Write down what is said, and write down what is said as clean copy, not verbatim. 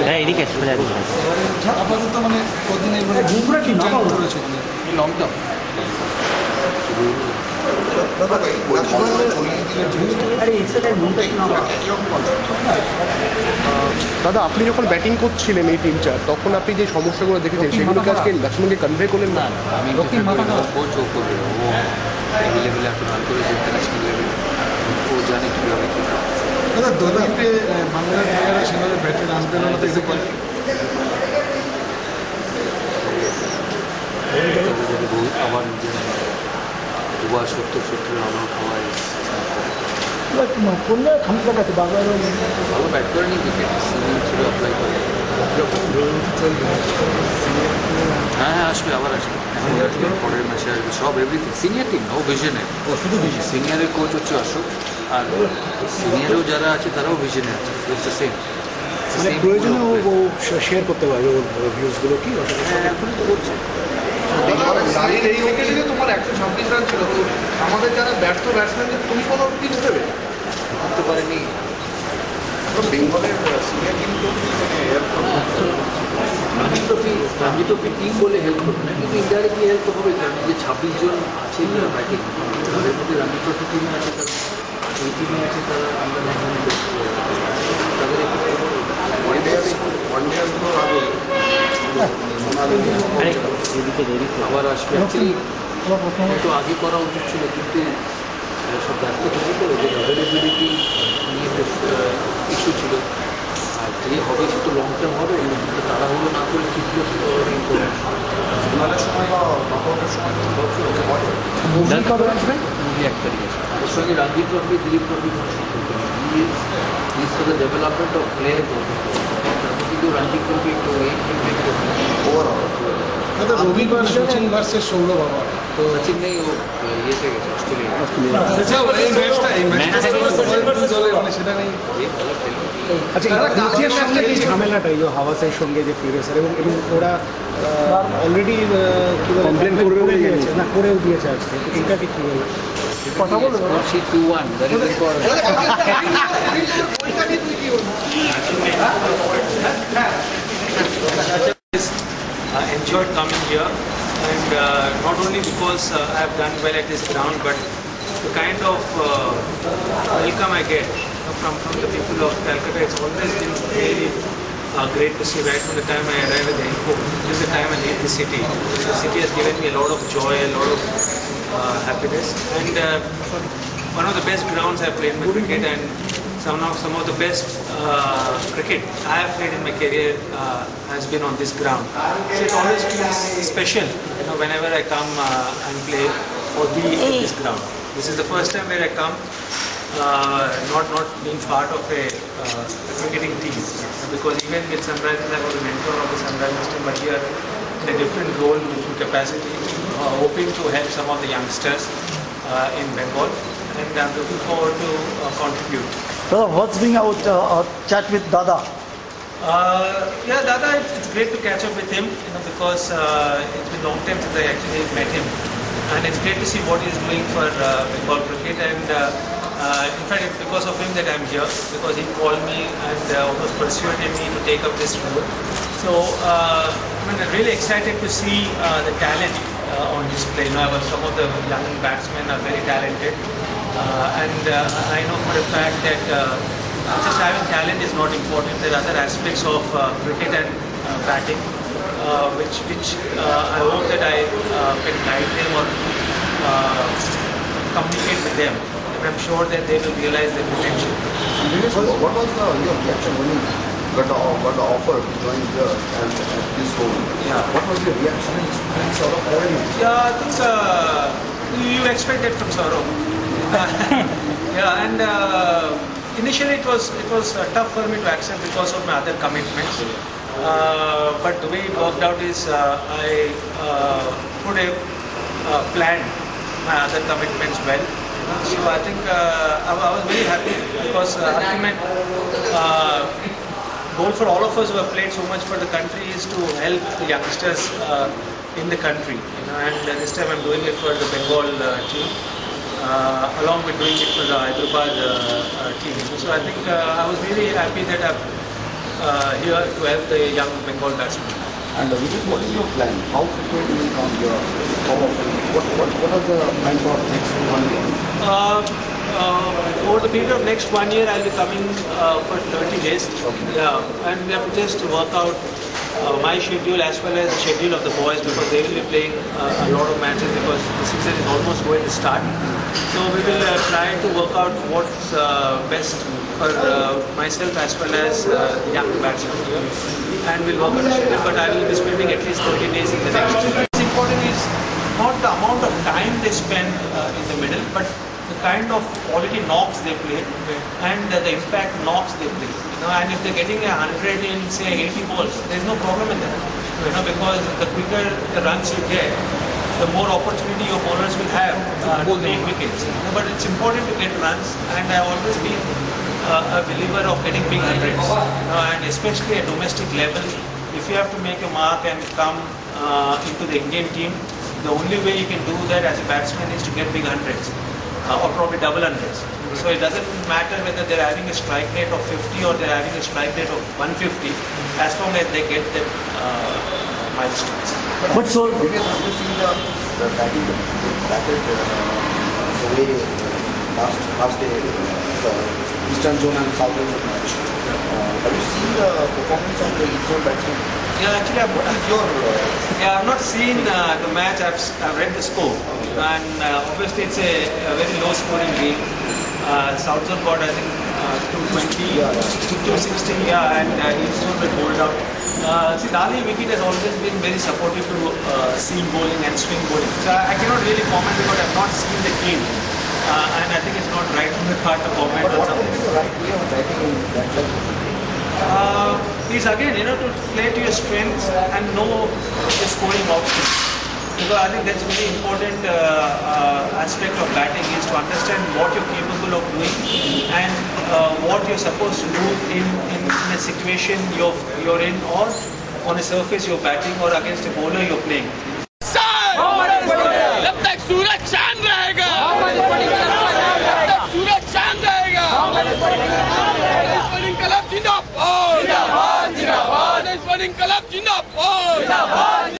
হ্যাঁ এদিকে সোজা দিকে আপাতত মানে কদিন এবারে ঘুমরা কি নাম করেছে লং টার্ম দাদা আপনি যখন ব্যাটিং করছিলেন এই টিমটা তখন আপনি যে সমস্যাগুলো দেখেছেন সেগুলো কি আজকে লক্ষ্মণকে কনভে করলেন না? আমি কোচ ও করবে ও এই লেভেলে এখন রান করে ইন্টারন্যাশনাল লেভেল ও জানে কীভাবে কী দাদা দোলাতে বাংলার প্লেয়াররা সেভাবে ব্যাটে রান পেল না তো এসে আবার দুবার 70 রানও খাওয়ায় ভালো ব্যাট করেনি উইকেট সিনিয়র ছিল অ্যাপ্লাই করে হ্যাঁ আসবে আবার আসবে পরের ম্যাচে আসবে সব এভরিথিং সিনিয়র টিম ও ভিশনে ও শুধু সিনিয়রের কোচ হচ্ছে অশোক আর সিনিয়রও যারা আছে তারাও ভিশনে আছে ইটস দ্য সেম মানে প্রয়োজনে ও শেয়ার করতে পারবে ওর ভিউজগুলো কি এখনই তো করছে এই উইকেটে তোমার 126 রান ছিল তো আমাদের যারা ব্যর্থ ব্যাটসম্যানদের তুমি কোনো টিপস দেবে করতে পারেনি বেঙ্গলের সিনিয়র টিম তো রঞ্জি ট্রফি টিম বলে হেল্প করবে না কিন্তু ইন্ডিয়ারেক্টলি হেল্প তো হবে কারণ যে 26 জন আছে ব্যাটিং তাদের মধ্যে রঞ্জি ট্রফি টিমে আছে তারা এই টিমে আছে তারা আমরা তাদের একটু আবার আসবে অ্যাকচুয়ালি একটু আগে করা উচিত ছিল কিন্তু সব ব্যস্ত থাকে তো ওদের অ্যাভেলেবিলিটি নিয়ে ইস্যু ছিল আর যে হবে সে তো লং টার্ম হবে কিন্তু তাড়াহুড়ো না করলে ঠিকই মুভি 1 তারিখ ওর সঙ্গে রঞ্জি ট্রফি দিলীপ ট্রফি কোনো সম্পর্ক নেই is for the development of player কিন্তু রঞ্জি ট্রফি একটু ওভারঅল রবিবার সচিন ভার্সেস সৌরভ আবার তো সচিন নেই ও ইয়েতে গেছে অস্ট্রেলিয়া সেটা নেই আচ্ছা এই ঝামেলাটা এই হাওয়াসের সঙ্গে যে প্রিভিয়াস এবং ওরা অলরেডি কমপ্লেন করবে না করেও দিয়েছে আজকে এটা কি কীভাবে কথা বলবো 2-1 that is enjoyed coming here and not only because I have done well at this ground but the kind of welcome I get from the people of Calcutta. It's always been really great to see right from the time I arrived at the airport till the time I leave the city. The city has given me a lot of joy, a lot of happiness and one of the best grounds I have played my cricket and some of the best cricket I have played in my career has been on this ground. So it always feels special, whenever I come and play or be at this ground. This is the first time where I come, not being part of a cricketing team, because even with Sunrisers I was a mentor of the Sunrisers team, but here in a different role, different capacity, hoping to help some of the youngsters in Bengal, and I'm looking forward to contribute. Dada, what's being our chat with Dada? Yeah, Dada, it's great to catch up with him, because it's been a long time since I actually met him, and it's great to see what he's doing for Bengal cricket. And in fact, it's because of him that I'm here, because he called me and almost persuaded me to take up this role. So I'm really excited to see the talent on display. Some of the young batsmen are very talented. And I know for a fact that just having talent is not important. There are other aspects of cricket and batting, which I hope that I can guide them or communicate with them. And I'm sure that they will realize their potential. What was your reaction when you got the offer to join here at this role? Yeah. What was your reaction in sort of calling you? Yeah, I think you expect that from Saurabh. Yeah, and initially it was tough for me to accept because of my other commitments. But the way it worked out is I put a plan my other commitments well. So I think I was very happy because ultimate goal for all of us who have played so much for the country is to help the youngsters in the country. And this time I'm doing it for the Bengal team. along with doing it for the Hyderabad team. So I think I was really happy that I'm here to help the young Bengal batsmen. And Vijay, what is your plan? How frequently will come your what are the plan for next 1 year? Over the period of next 1 year, I'll be coming for 30 days. Okay. Yeah, and we have to just work out my schedule as well as the schedule of the boys, because they will be playing a lot of matches because the season is almost going to start. So we will try to work out what's best for myself as well as the young batsmen here, and we'll work on the schedule. But I will be spending at least 30 days in the next. What's important is not the amount of time they spend in the middle, but the kind of quality knocks they play and the impact knocks they play. And if they're getting 100 in say 80 balls, there's no problem in that. Because the quicker the runs you get, the more opportunity your bowlers will have to take wickets. But it's important to get runs, and I've always been a believer of getting big hundreds. And especially at domestic level, if you have to make a mark and come into the Indian team, the only way you can do that as a batsman is to get big hundreds. Or probably double hundreds. So it doesn't matter whether they're having a strike rate of 50 or they're having a strike rate of 150, as long as they get them milestones. But so, Because have you seen the batting, the way last day, the Eastern Zone and Southern Zone match? Have you seen the performance of the Eastern batsmen? Yeah, actually, I've not seen the match. I've read the score, and obviously it's a very low-scoring game. South Zone got, I think, 220, 260, yeah, and East Zone will hold out. See, Dali wicket has always been very supportive to seam bowling and swing bowling. So I cannot really comment because I've not seen the game, and I think it's not right on the part to comment on What would something. be the right way of batting in that level? Is again, to play to your strengths and know the scoring options. Because I think that's a very important aspect of batting, is to understand what you're capable of doing and what you're supposed to do in a situation you're in, or on a surface you're batting, or against a bowler you're playing. जब तक सूरज चांद रहेगा, जब तक सूरज चांद रहेगा, sporting club जिंदाबाद, sporting club जिंदाबाद।